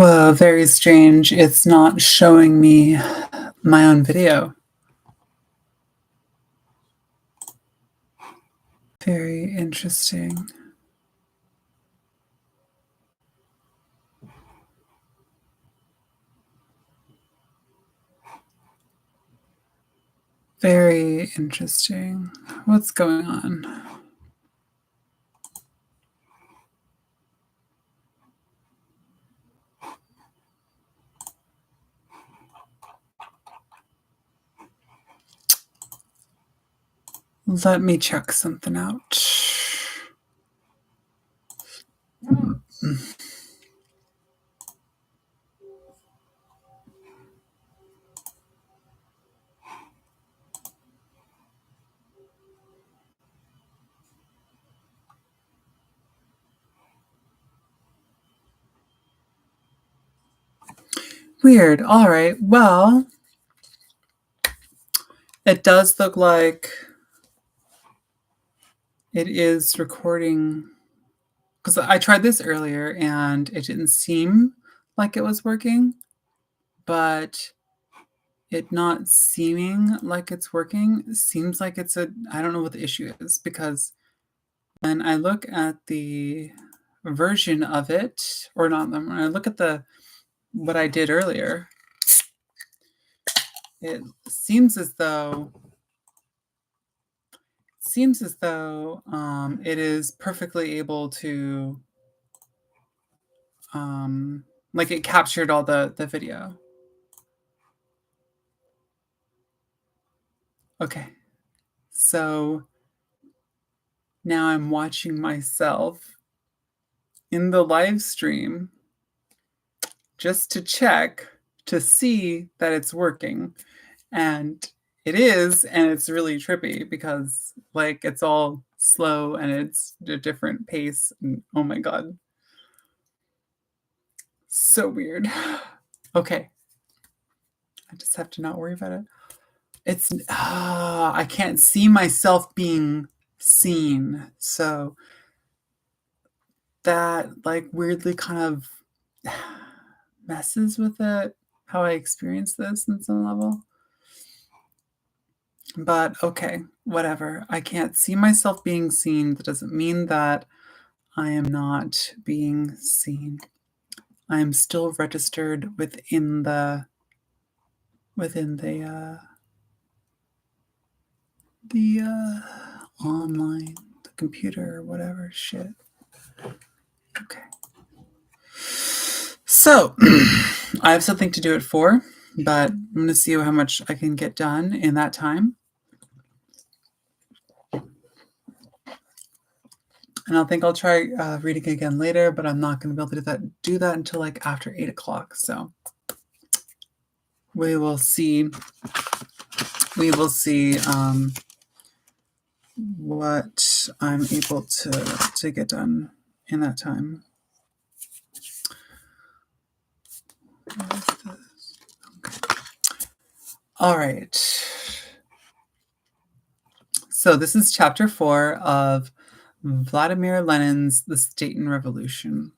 Whoa, very strange. It's not showing me my own video. Very interesting. Very interesting. What's going on? Let me check something out. Weird. All right. Well, it does look like it is recording, because I tried this earlier and it didn't seem like it was working, but it not seeming like it's working seems like it's I don't know what the issue is, because when I look at the version of it, or not, when I look at what I did earlier, it seems as though it is perfectly able to, like, it captured all the video. Okay, so now I'm watching myself in the live stream just to check to see that it's working. And it is, and it's really trippy because, like, it's all slow and it's a different pace. And oh my God. So weird. Okay. I just have to not worry about it. It's, I can't see myself being seen. So that, like, weirdly kind of messes with it, how I experience this in some level. But okay, whatever. I can't see myself being seen. That doesn't mean that I am not being seen. I am still registered within the online, the computer, or whatever shit. Okay. So I have something to do at 4, but I'm going to see how much I can get done in that time. And I think I'll try reading again later, but I'm not going to be able to do that until like after 8 o'clock. So we will see. We will see what I'm able to get done in that time. Okay. All right. So this is chapter 4 of Vladimir Lenin's The State and Revolution.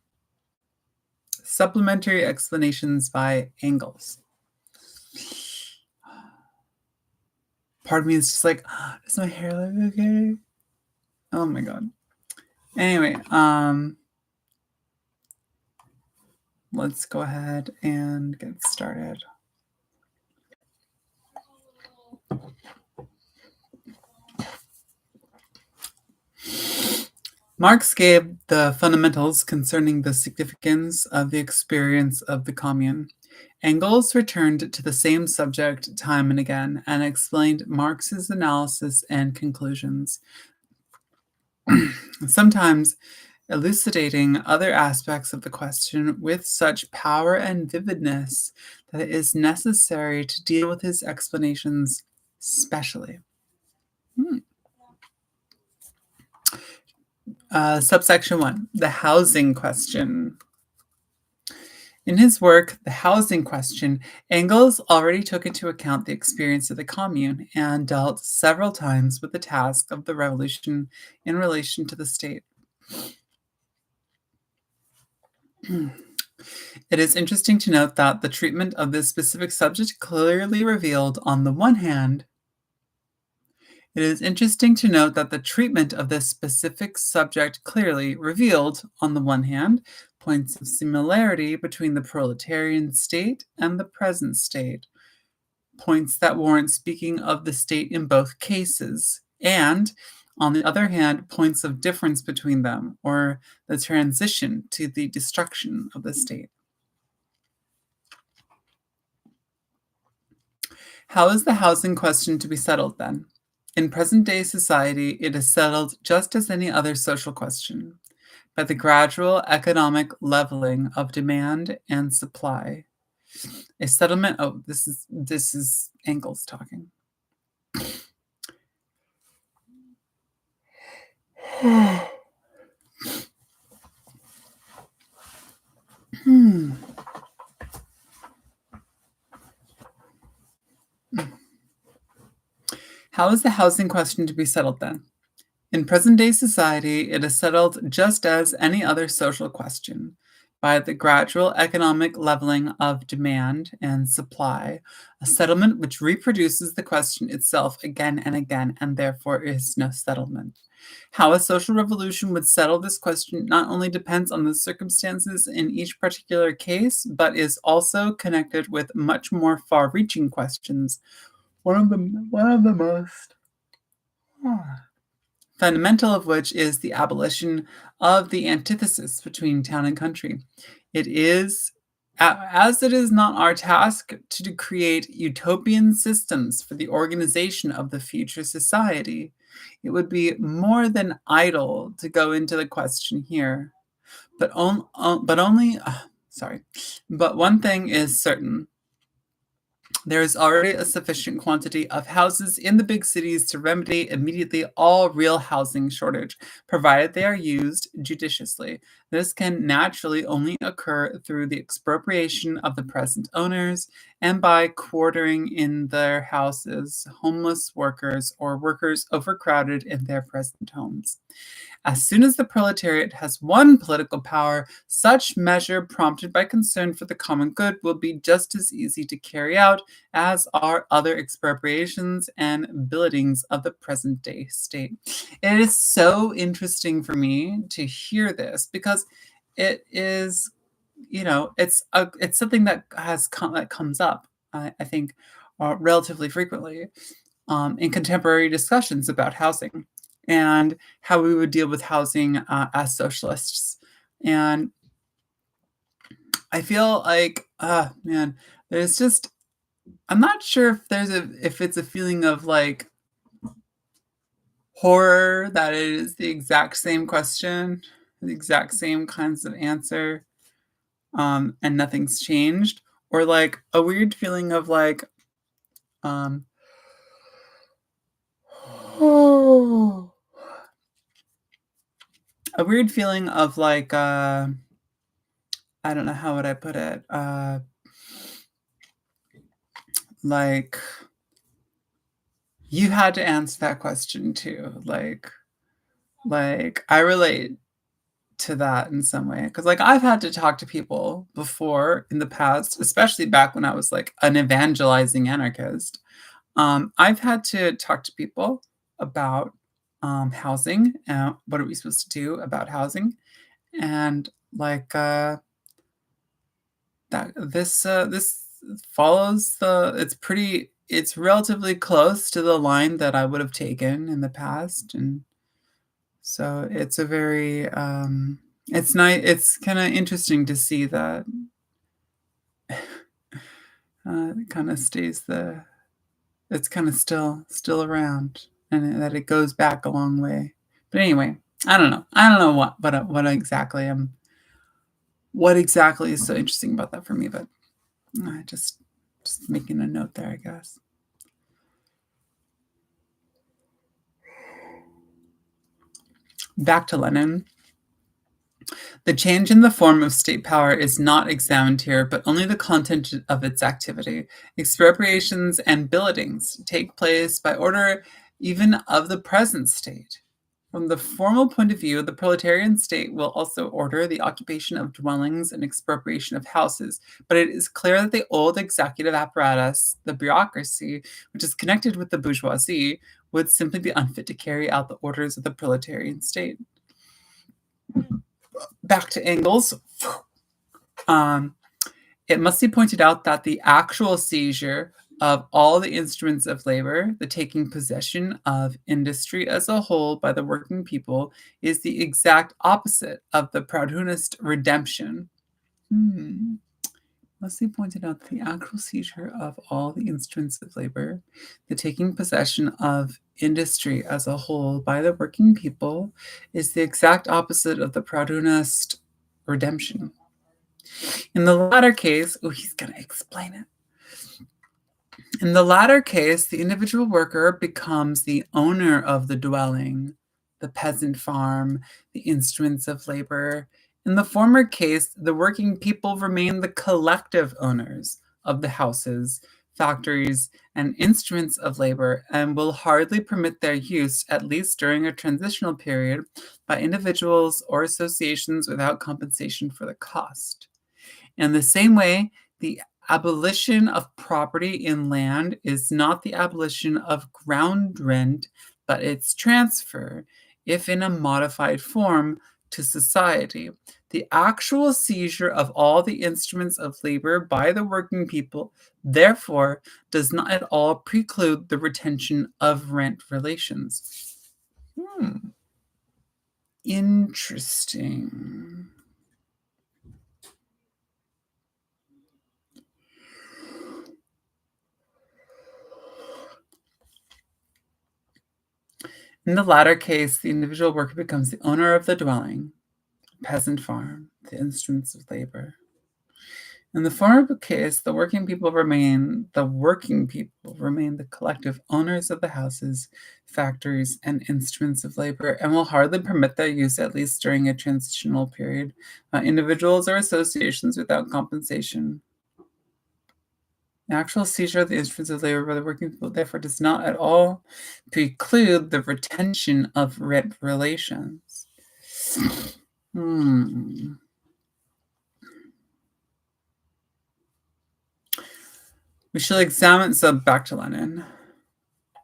Supplementary explanations by Engels. Part of me is just like, does my hair look okay? Oh my God. Anyway, let's go ahead and get started. Marx gave the fundamentals concerning the significance of the experience of the commune. Engels returned to the same subject time and again and explained Marx's analysis and conclusions, sometimes elucidating other aspects of the question with such power and vividness that it is necessary to deal with his explanations specially. Subsection 1, the housing question. In his work, The Housing Question, Engels already took into account the experience of the commune and dealt several times with the task of the revolution in relation to the state. It is interesting to note that the treatment of this specific subject clearly revealed, on the one hand, it is interesting to note that the treatment of this specific subject clearly revealed, on the one hand, points of similarity between the proletarian state and the present state, points that warrant speaking of the state in both cases, and, on the other hand, points of difference between them, or the transition to the destruction of the state. How is the housing question to be settled then? In present-day society, it is settled just as any other social question, by the gradual economic leveling of demand and supply. A settlement. Oh, this is Engels talking. How is the housing question to be settled then? In present-day society, it is settled just as any other social question, by the gradual economic leveling of demand and supply, a settlement which reproduces the question itself again and again, and therefore is no settlement. How a social revolution would settle this question not only depends on the circumstances in each particular case, but is also connected with much more far-reaching questions. One of the most fundamental of which is the abolition of the antithesis between town and country. It is, as it is not our task to create utopian systems for the organization of the future society, it would be more than idle to go into the question here. But one thing is certain. There is already a sufficient quantity of houses in the big cities to remedy immediately all real housing shortage, provided they are used judiciously. This can naturally only occur through the expropriation of the present owners and by quartering in their houses homeless workers or workers overcrowded in their present homes. As soon as the proletariat has won political power, such measure prompted by concern for the common good will be just as easy to carry out as are other expropriations and billetings of the present day state. It is so interesting for me to hear this because it is, it's something that that comes up, I think, relatively frequently in contemporary discussions about housing and how we would deal with housing as socialists. And I feel like, man, there's just, I'm not sure if it's a feeling of like horror that it is the exact same question, the exact same kinds of answer, and nothing's changed, or like a weird feeling of like, a weird feeling of like, I don't know, how would I put it? Like, you had to answer that question too. Like I relate to that in some way because like I've had to talk to people before in the past, especially back when I was like an evangelizing anarchist. I've had to talk to people about housing and what are we supposed to do about housing, and like this follows it's relatively close to the line that I would have taken in the past, and so it's a very it's nice. It's kind of interesting to see that it kind of it's kind of still around, and that it goes back a long way. But anyway, I don't know. I don't know what exactly is so interesting about that for me, but just making a note there, I guess. Back to Lenin. The change in the form of state power is not examined here, but only the content of its activity. Expropriations and billetings take place by order even of the present state. From the formal point of view, the proletarian state will also order the occupation of dwellings and expropriation of houses, but it is clear that the old executive apparatus, the bureaucracy, which is connected with the bourgeoisie, would simply be unfit to carry out the orders of the proletarian state. Back to Engels. It must be pointed out that the actual seizure of all the instruments of labor, the taking possession of industry as a whole by the working people, is the exact opposite of the Proudhonist redemption. Must be pointed out that the actual seizure of all the instruments of labor, the taking possession of industry as a whole by the working people, is the exact opposite of the Proudhonist redemption. In the latter case, he's going to explain it. In the latter case, the individual worker becomes the owner of the dwelling, the peasant farm, the instruments of labor. In the former case, the working people remain the collective owners of the houses, factories, and instruments of labor, and will hardly permit their use, at least during a transitional period, by individuals or associations without compensation for the cost. In the same way, the abolition of property in land is not the abolition of ground rent, but its transfer, if in a modified form, to society. The actual seizure of all the instruments of labor by the working people, therefore, does not at all preclude the retention of rent relations. Interesting. In the latter case, the individual worker becomes the owner of the dwelling, peasant farm, the instruments of labor. In the former case, the working people remain the collective owners of the houses, factories, and instruments of labor, and will hardly permit their use, at least during a transitional period, by individuals or associations without compensation. The actual seizure of the instruments of labor by the working people, therefore, does not at all preclude the retention of rent relations. We shall examine, so back to Lenin.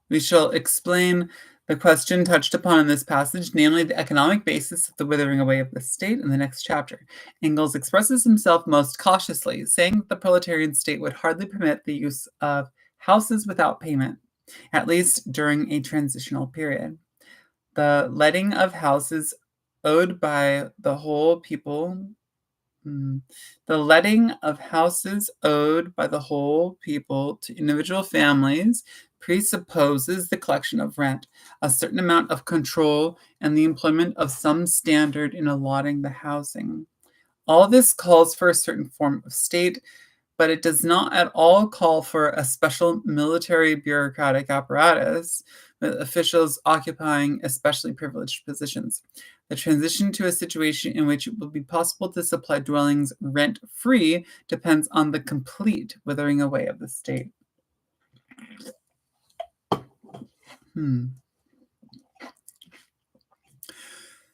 We shall explain the question touched upon in this passage, namely the economic basis of the withering away of the state, in the next chapter. Engels expresses himself most cautiously, saying that the proletarian state would hardly permit the use of houses without payment, at least during a transitional period. The letting of houses owed by the whole people the letting of houses owed by the whole people to individual families presupposes the collection of rent, a certain amount of control, and the employment of some standard in allotting the housing. All this calls for a certain form of state, but it does not at all call for a special military bureaucratic apparatus, with officials occupying especially privileged positions. The transition to a situation in which it will be possible to supply dwellings rent-free depends on the complete withering away of the state.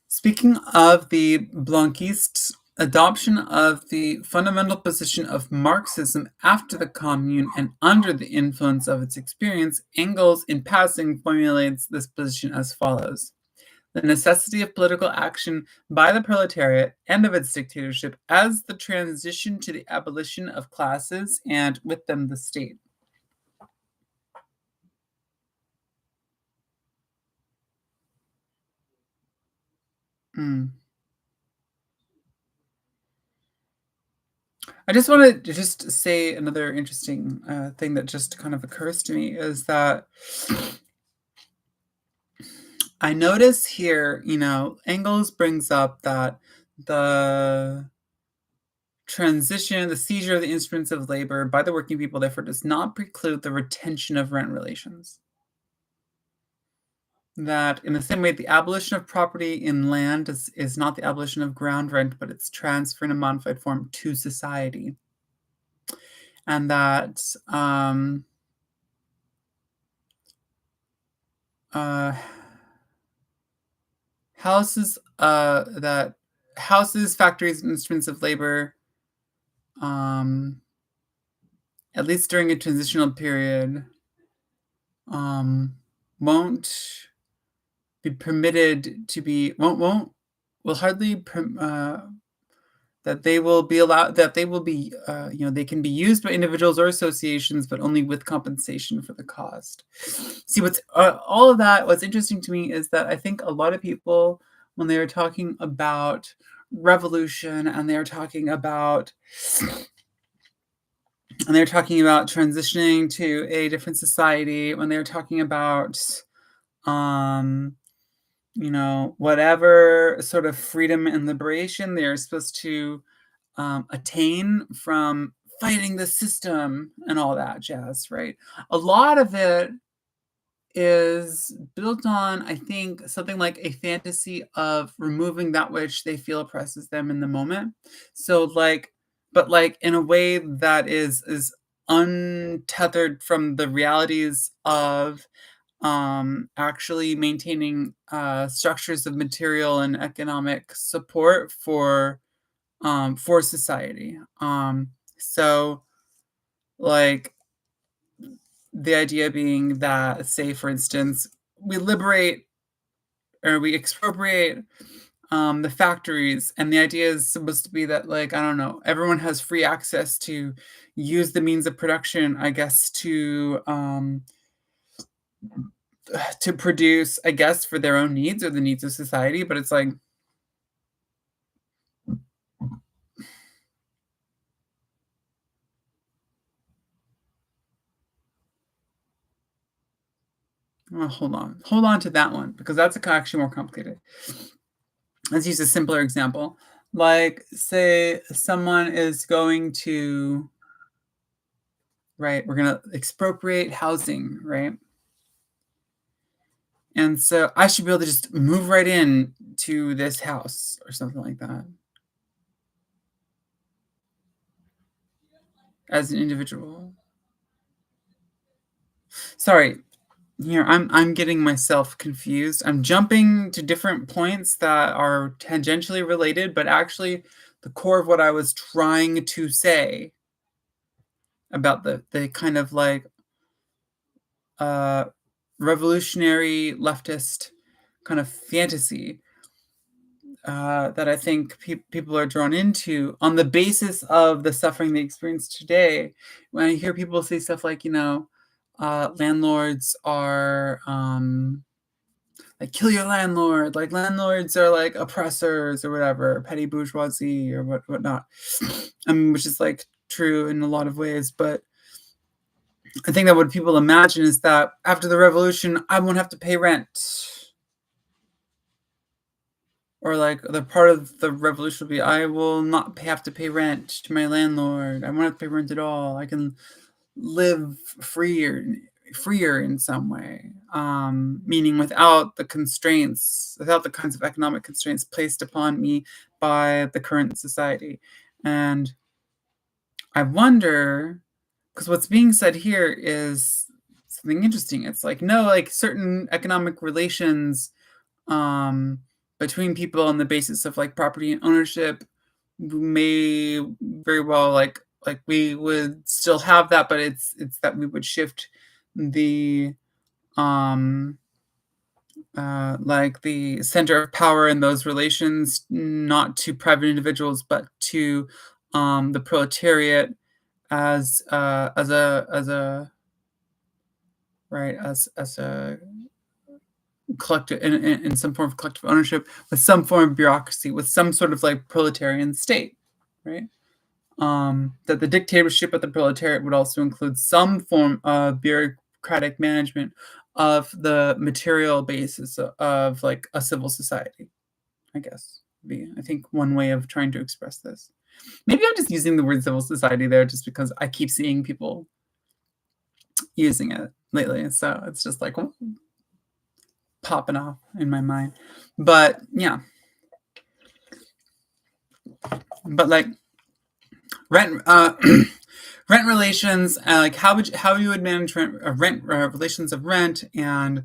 Speaking of the Blanquists' adoption of the fundamental position of Marxism after the Commune and under the influence of its experience, Engels, in passing, formulates this position as follows. The necessity of political action by the proletariat and of its dictatorship as the transition to the abolition of classes and, with them, the state. I just want to just say another interesting thing that just kind of occurs to me is that I notice here, Engels brings up that the transition, the seizure of the instruments of labor by the working people, therefore, does not preclude the retention of rent relations. That in the same way, the abolition of property in land is not the abolition of ground rent, but its transfer in a modified form to society. And that that houses, factories, and instruments of labor, um, at least during a transitional period, won't be permitted to be will hardly that they will be allowed that they will be they can be used by individuals or associations, but only with compensation for the cost. See, what's all of that, what's interesting to me is that I think a lot of people, when they are talking about revolution and they're talking about transitioning to a different society, when they're talking about whatever sort of freedom and liberation they are supposed to attain from fighting the system and all that jazz, right? A lot of it is built on, I think, something like a fantasy of removing that which they feel oppresses them in the moment. So, but in a way that is untethered from the realities of actually maintaining structures of material and economic support for society. So, like, the idea being that, say, for instance, we liberate or we expropriate the factories, and the idea is supposed to be that, like, I don't know, everyone has free access to use the means of production, I guess, to produce, I guess, for their own needs or the needs of society. But it's like, well, hold on to that one, because that's actually more complicated. Let's use a simpler example. Like, say someone is going to, right, we're going to expropriate housing, right? And so I should be able to just move right in to this house or something like that as an individual. Sorry, here I'm getting myself confused. I'm jumping to different points that are tangentially related, but actually the core of what I was trying to say about the kind of like uh, revolutionary leftist kind of fantasy that I think people are drawn into on the basis of the suffering they experience today. When I hear people say stuff like, landlords are like, kill your landlord, like landlords are like oppressors or whatever, petty bourgeoisie or whatnot, which is like true in a lot of ways, but I think that what people imagine is that after the revolution, I won't have to pay rent. Or like the part of the revolution will be, I will not have to pay rent to my landlord. I won't have to pay rent at all. I can live freer in some way, meaning without the constraints, without the kinds of economic constraints placed upon me by the current society. And I wonder, because what's being said here is something interesting. It's like, no, like certain economic relations between people on the basis of like property and ownership may very well like we would still have that, but it's that we would shift the like the center of power in those relations not to private individuals but to the proletariat as a right as a collective in some form of collective ownership with some form of bureaucracy, with some sort of like proletarian state, right? That the dictatorship of the proletariat would also include some form of bureaucratic management of the material basis of like a civil society, I guess. Be, I think, one way of trying to express this. Maybe I'm just using the word civil society there just because I keep seeing people using it lately. So it's just like popping off in my mind. But yeah. But like rent rent relations, like how you would manage rent relations of rent and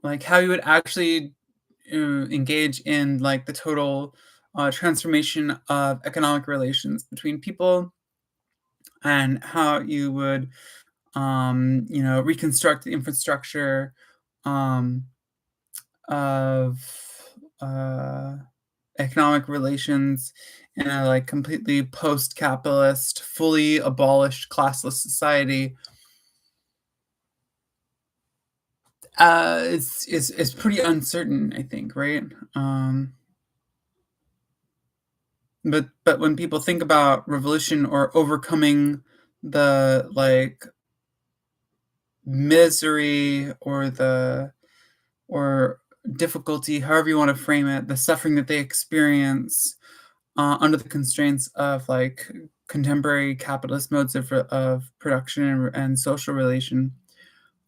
like how you would actually engage in like the total transformation of economic relations between people, and how you would reconstruct the infrastructure um, of uh, economic relations in a like completely post-capitalist, fully abolished classless society. It's pretty uncertain, I think, right? But when people think about revolution or overcoming the like misery or difficulty, however you want to frame it, the suffering that they experience under the constraints of like contemporary capitalist modes of production and social relation,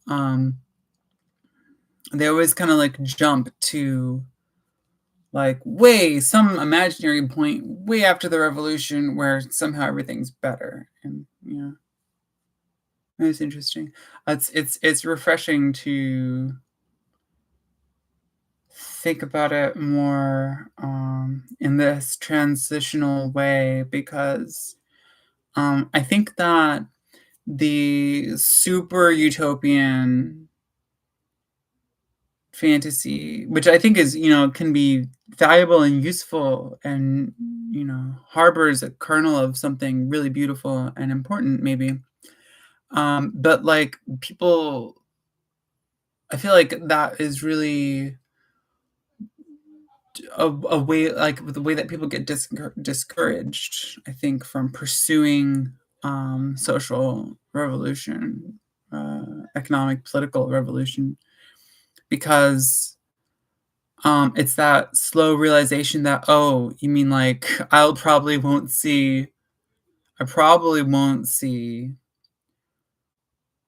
um, they always kind of like jump to like way some imaginary point way after the revolution where somehow everything's better. And it's interesting. It's refreshing to think about it more in this transitional way, because I think that the super utopian fantasy, which I think is, can be valuable and useful and, harbors a kernel of something really beautiful and important, maybe. But like people, I feel like that is really a way, like the way that people get discouraged, I think, from pursuing social revolution, economic, political revolution, because it's that slow realization that, oh, you mean like I probably won't see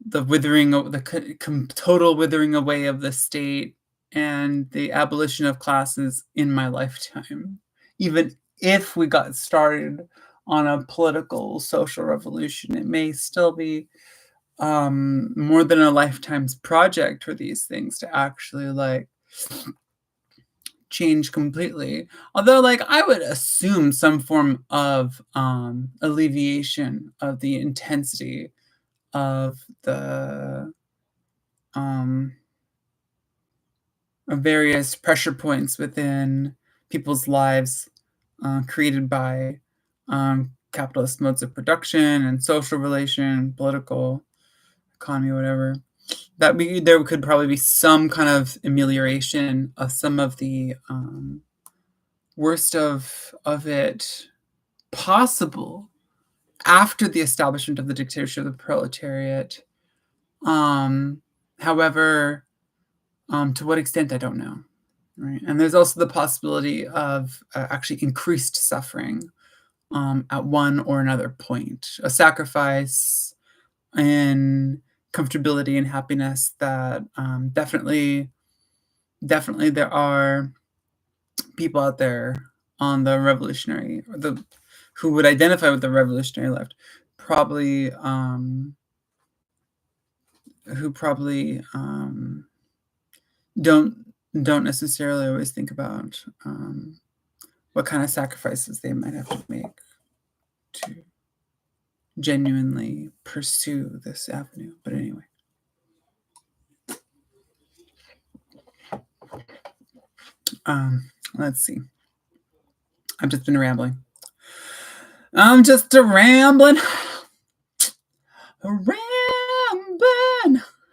the withering, the total withering away of the state and the abolition of classes in my lifetime, even if we got started on a political social revolution. It may still be more than a lifetime's project for these things to actually like change completely. Although, like, I would assume some form of alleviation of the intensity of the um, of various pressure points within people's lives, created by capitalist modes of production and social relation, political economy, whatever. There could probably be some kind of amelioration of some of the worst of it possible after the establishment of the dictatorship of the proletariat. Um, However, to what extent, I don't know. Right, and there's also the possibility of actually increased suffering at one or another point, a sacrifice in comfortability and happiness that definitely there are people out there on the revolutionary, or the who would identify with the revolutionary left, probably who probably don't don't necessarily always think about what kind of sacrifices they might have to make to genuinely pursue this avenue. But anyway, let's see. I've just been rambling. I'm just a rambling.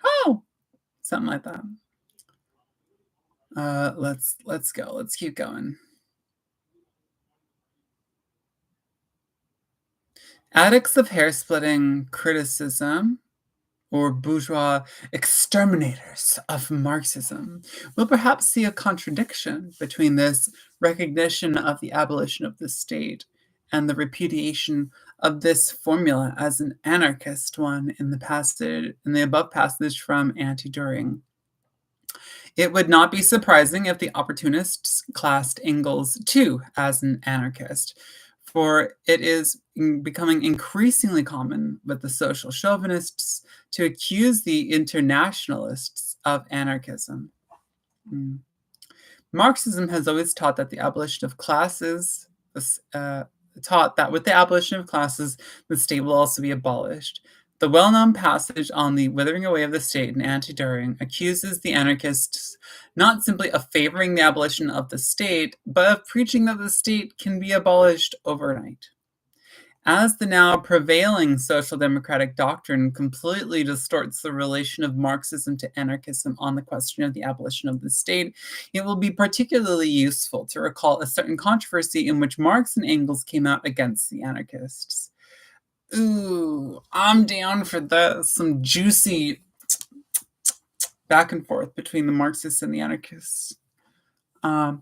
Oh, something like that. Let's go. Let's keep going. Addicts of hair-splitting criticism, or bourgeois exterminators of Marxism, will perhaps see a contradiction between this recognition of the abolition of the state and the repudiation of this formula as an anarchist one in the above passage from Anti-Düring. It would not be surprising if the opportunists classed Engels too as an anarchist, for it is becoming increasingly common with the social chauvinists to accuse the internationalists of anarchism. Marxism has always taught that the abolition of classes, taught that with the abolition of classes, the state will also be abolished. The well-known passage on the withering away of the state in Anti-During accuses the anarchists not simply of favoring the abolition of the state, but of preaching that the state can be abolished overnight. As the now prevailing social democratic doctrine completely distorts the relation of Marxism to anarchism on the question of the abolition of the state, it will be particularly useful to recall a certain controversy in which Marx and Engels came out against the anarchists. Ooh, I'm down for this. Some juicy back and forth between the Marxists and the anarchists. I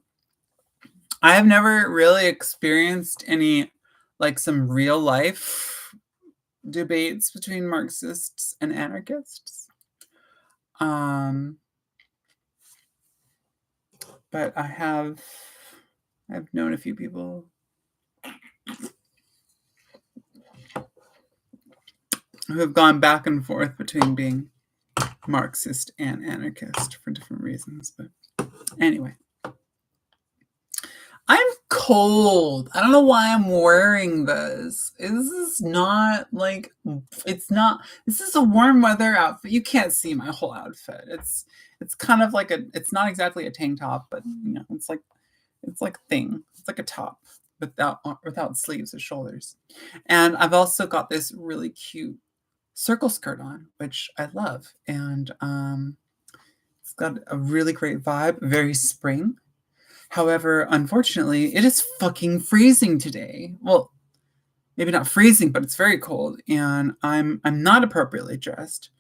have never really experienced any, like, some real life debates between Marxists and anarchists. But I've known a few people who have gone back and forth between being Marxist and anarchist for different reasons. But anyway, I'm cold. I don't know why I'm wearing this. This is not like, this is a warm weather outfit. You can't see my whole outfit. It's kind of like it's not exactly a tank top, but it's like a thing. It's like a top without sleeves or shoulders. And I've also got this really cute circle skirt on, which I love. And it's got a really great vibe, very spring. However, unfortunately, it is fucking freezing today. Well, maybe not freezing, but it's very cold, and I'm not appropriately dressed,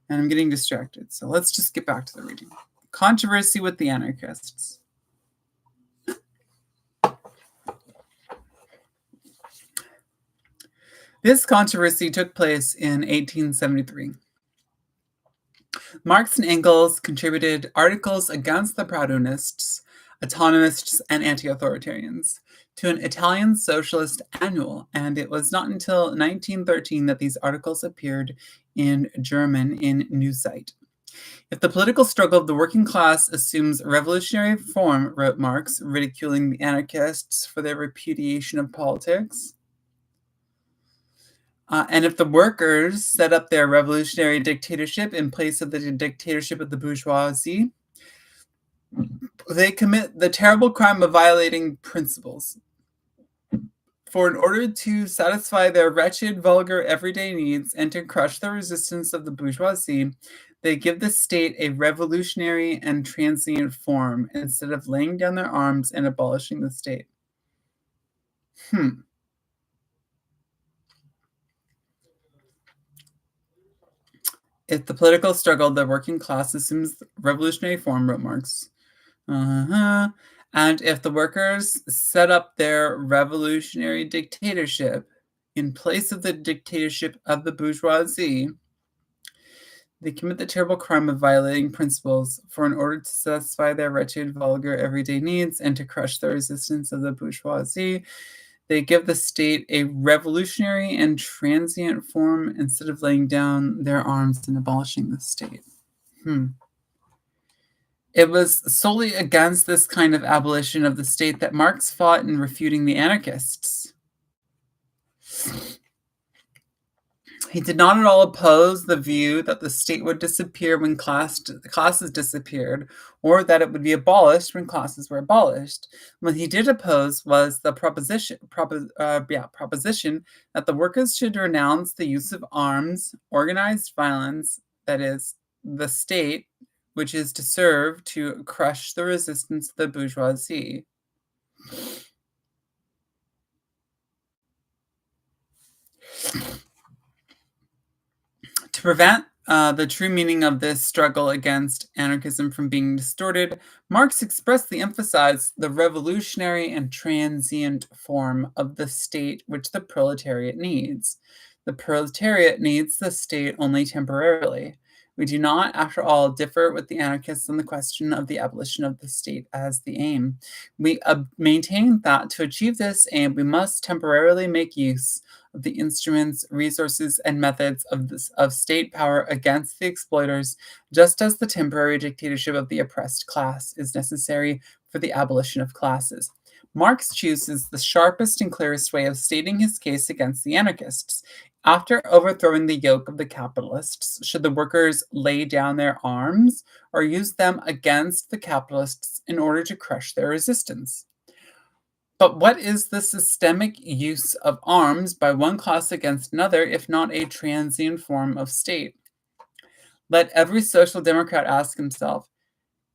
and I'm getting distracted. So let's just get back to the reading. Controversy with the anarchists. This controversy took place in 1873. Marx and Engels contributed articles against the Proudhonists, autonomists, and anti-authoritarians to an Italian socialist annual, and it was not until 1913 that these articles appeared in German in Neue Zeit. If the political struggle of the working class assumes a revolutionary form, wrote Marx, ridiculing the anarchists for their repudiation of politics, and if the workers set up their revolutionary dictatorship in place of the dictatorship of the bourgeoisie, they commit the terrible crime of violating principles. For in order to satisfy their wretched, vulgar, everyday needs and to crush the resistance of the bourgeoisie, they give the state a revolutionary and transient form instead of laying down their arms and abolishing the state. If the political struggle of the working class assumes revolutionary form, wrote Marx, and if the workers set up their revolutionary dictatorship in place of the dictatorship of the bourgeoisie, they commit the terrible crime of violating principles, for in order to satisfy their wretched, vulgar, everyday needs and to crush the resistance of the bourgeoisie, they give the state a revolutionary and transient form instead of laying down their arms and abolishing the state. It was solely against this kind of abolition of the state that Marx fought in refuting the anarchists. He did not at all oppose the view that the state would disappear when classes disappeared, or that it would be abolished when classes were abolished. What he did oppose was the proposition that the workers should renounce the use of arms, organized violence, that is, the state, which is to serve to crush the resistance of the bourgeoisie. To prevent the true meaning of this struggle against anarchism from being distorted, Marx expressly emphasized the revolutionary and transient form of the state which the proletariat needs. The proletariat needs the state only temporarily. We do not, after all, differ with the anarchists on the question of the abolition of the state as the aim. We maintain that to achieve this aim, we must temporarily make use of the instruments, resources, and methods of state power against the exploiters, just as the temporary dictatorship of the oppressed class is necessary for the abolition of classes. Marx chooses the sharpest and clearest way of stating his case against the anarchists. After overthrowing the yoke of the capitalists, should the workers lay down their arms or use them against the capitalists in order to crush their resistance? But what is the systemic use of arms by one class against another if not a transient form of state? Let every social democrat ask himself,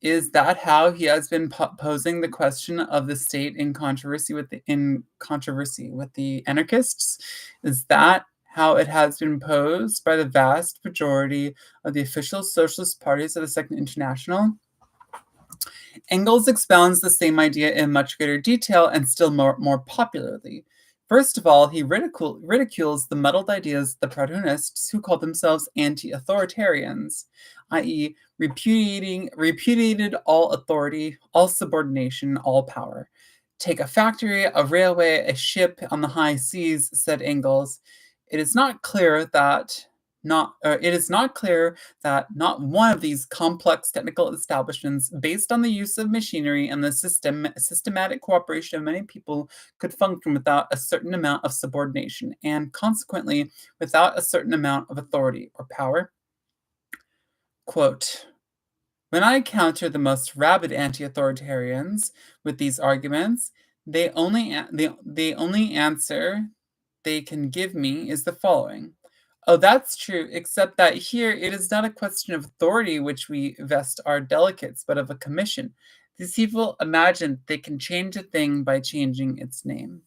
is that how he has been posing the question of the state in controversy with the anarchists? Is that how it has been posed by the vast majority of the official socialist parties of the Second International? Engels expounds the same idea in much greater detail and still more popularly. First of all, he ridicules the muddled ideas of the Platonists who call themselves anti-authoritarians, i.e., repudiated all authority, all subordination, all power. Take a factory, a railway, a ship on the high seas, said Engels. It is not clear that not one of these complex technical establishments, based on the use of machinery and the systematic cooperation of many people, could function without a certain amount of subordination, and consequently without a certain amount of authority or power. Quote, when I counter the most rabid anti-authoritarians with these arguments, the only answer they can give me is the following. Oh, that's true, except that here it is not a question of authority which we vest our delegates, but of a commission. These people imagine they can change a thing by changing its name.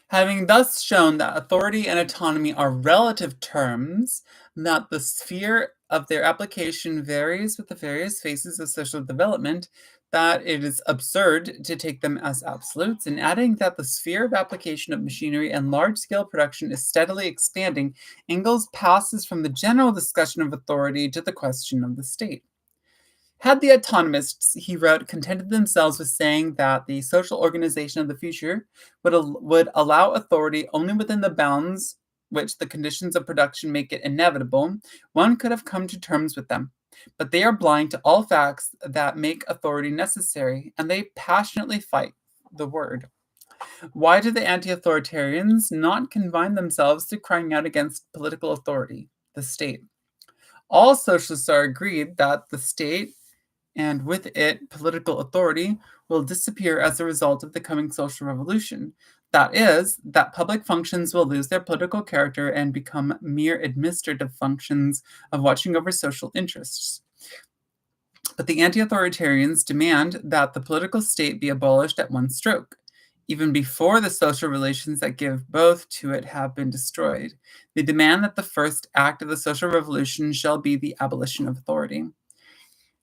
Having thus shown that authority and autonomy are relative terms, that the sphere of their application varies with the various phases of social development, that it is absurd to take them as absolutes, and adding that the sphere of application of machinery and large-scale production is steadily expanding, Engels passes from the general discussion of authority to the question of the state. Had the autonomists, he wrote, contented themselves with saying that the social organization of the future would allow authority only within the bounds which the conditions of production make it inevitable, one could have come to terms with them. But they are blind to all facts that make authority necessary, and they passionately fight the word. Why do the anti-authoritarians not confine themselves to crying out against political authority, the state? All socialists are agreed that the state, and with it political authority, will disappear as a result of the coming social revolution. That is, that public functions will lose their political character and become mere administrative functions of watching over social interests. But the anti-authoritarians demand that the political state be abolished at one stroke, even before the social relations that give birth to it have been destroyed. They demand that the first act of the social revolution shall be the abolition of authority.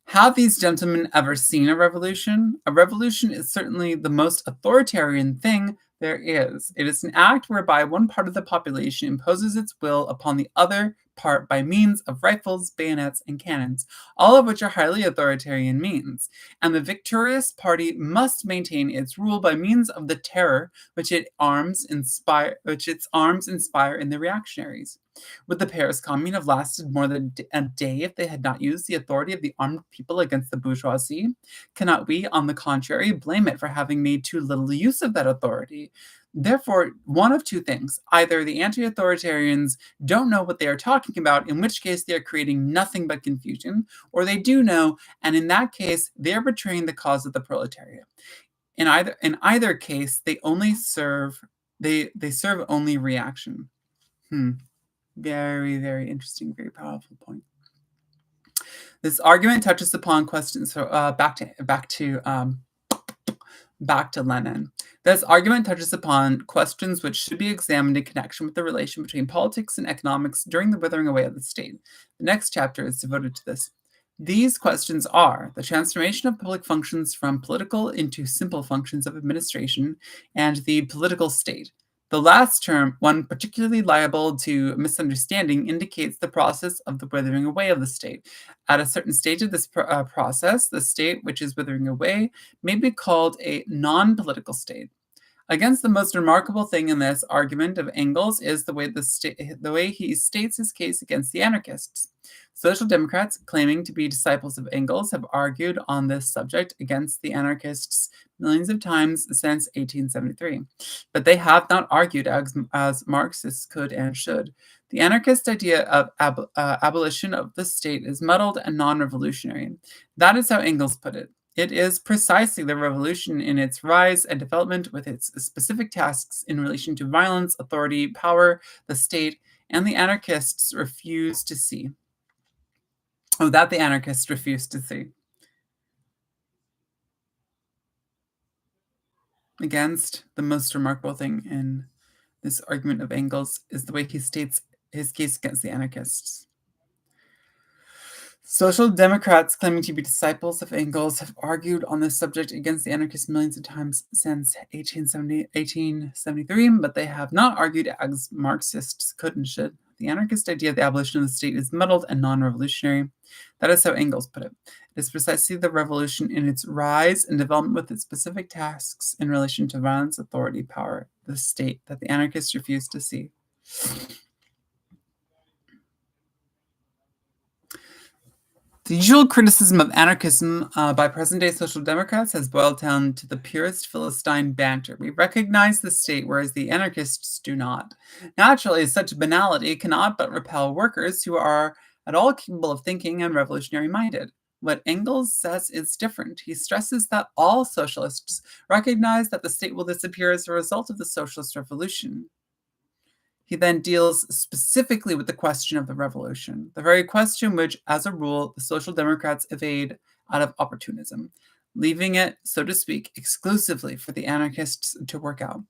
Have these gentlemen ever seen a revolution? A revolution is certainly the most authoritarian thing there is. It is an act whereby one part of the population imposes its will upon the other part by means of rifles, bayonets, and cannons, all of which are highly authoritarian means. And the victorious party must maintain its rule by means of the terror which its arms inspire in the reactionaries. Would the Paris Commune have lasted more than a day if they had not used the authority of the armed people against the bourgeoisie? Cannot we, on the contrary, blame it for having made too little use of that authority? Therefore, one of two things. Either the anti-authoritarians don't know what they are talking about, in which case they are creating nothing but confusion, or they do know, and in that case, they are betraying the cause of the proletariat. In either case, they serve only reaction. Very, very interesting, very powerful point. This argument touches upon questions. So back to Lenin. This argument touches upon questions which should be examined in connection with the relation between politics and economics during the withering away of the state. The next chapter is devoted to this. These questions are the transformation of public functions from political into simple functions of administration and the political state. The last term, one particularly liable to misunderstanding, indicates the process of the withering away of the state. At a certain stage of this process, the state which is withering away may be called a non-political state. Against the most remarkable thing in this argument of Engels is the way he states his case against the anarchists. Social Democrats, claiming to be disciples of Engels, have argued on this subject against the anarchists millions of times since 1873. But they have not argued as Marxists could and should. The anarchist idea of abolition of the state is muddled and non-revolutionary. That is how Engels put it. It is precisely the revolution in its rise and development with its specific tasks in relation to violence, authority, power, the state, and the anarchists refuse to see. Oh, that the anarchists refuse to see. Against the most remarkable thing in this argument of Engels is the way he states his case against the anarchists. Social Democrats, claiming to be disciples of Engels, have argued on this subject against the anarchists millions of times since 1873, but they have not argued as Marxists could and should. The anarchist idea of the abolition of the state is muddled and non-revolutionary. That is how Engels put it. It is precisely the revolution in its rise and development with its specific tasks in relation to violence, authority, power, the state, that the anarchists refuse to see. The usual criticism of anarchism by present-day social democrats has boiled down to the purest Philistine banter. We recognize the state, whereas the anarchists do not. Naturally, such banality cannot but repel workers who are at all capable of thinking and revolutionary-minded. What Engels says is different. He stresses that all socialists recognize that the state will disappear as a result of the socialist revolution. He then deals specifically with the question of the revolution, the very question which, as a rule, the Social Democrats evade out of opportunism, leaving it, so to speak, exclusively for the anarchists to work out.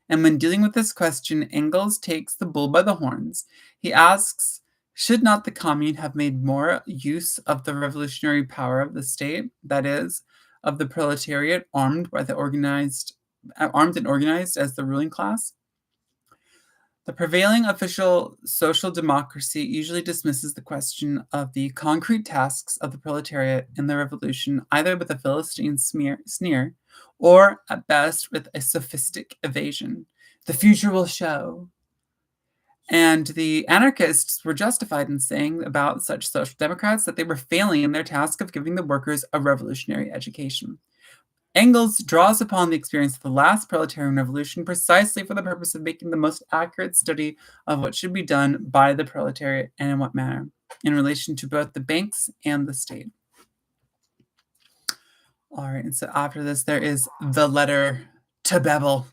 And when dealing with this question, Engels takes the bull by the horns. He asks, should not the commune have made more use of the revolutionary power of the state, that is, of the proletariat armed and organized as the ruling class? The prevailing official social democracy usually dismisses the question of the concrete tasks of the proletariat in the revolution either with a Philistine sneer or, at best, with a sophistic evasion. The future will show. And the anarchists were justified in saying about such social democrats that they were failing in their task of giving the workers a revolutionary education. Engels draws upon the experience of the last proletarian revolution precisely for the purpose of making the most accurate study of what should be done by the proletariat and in what manner, in relation to both the banks and the state. All right, and so after this, there is the letter to Bebel.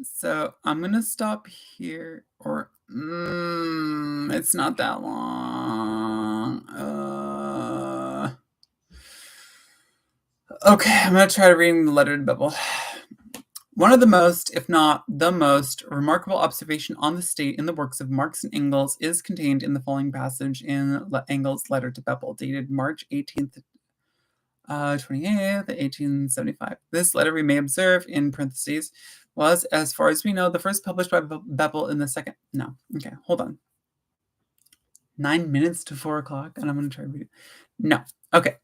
So I'm going to stop here, or it's not that long. Okay, I'm going to try reading the letter to Bebel. One of the most, if not the most, remarkable observation on the state in the works of Marx and Engels is contained in the following passage in Engels' letter to Bebel, dated March 18th, 28th, 1875. This letter, we may observe, in parentheses, was, as far as we know, the first published by Bebel in the second. No, okay, hold on. 9 minutes to 4 o'clock, and I'm going to try to read it. No, okay.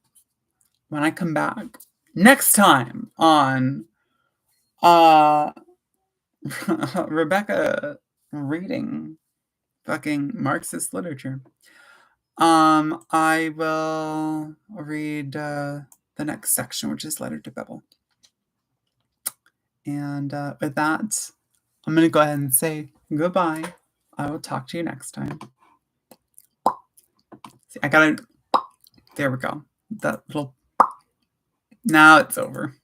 When I come back next time on Rebecca reading fucking Marxist literature, I will read the next section, which is letter to Bebel. And with that, I'm going to go ahead and say goodbye. I will talk to you next time. See, there we go. That little, now it's over.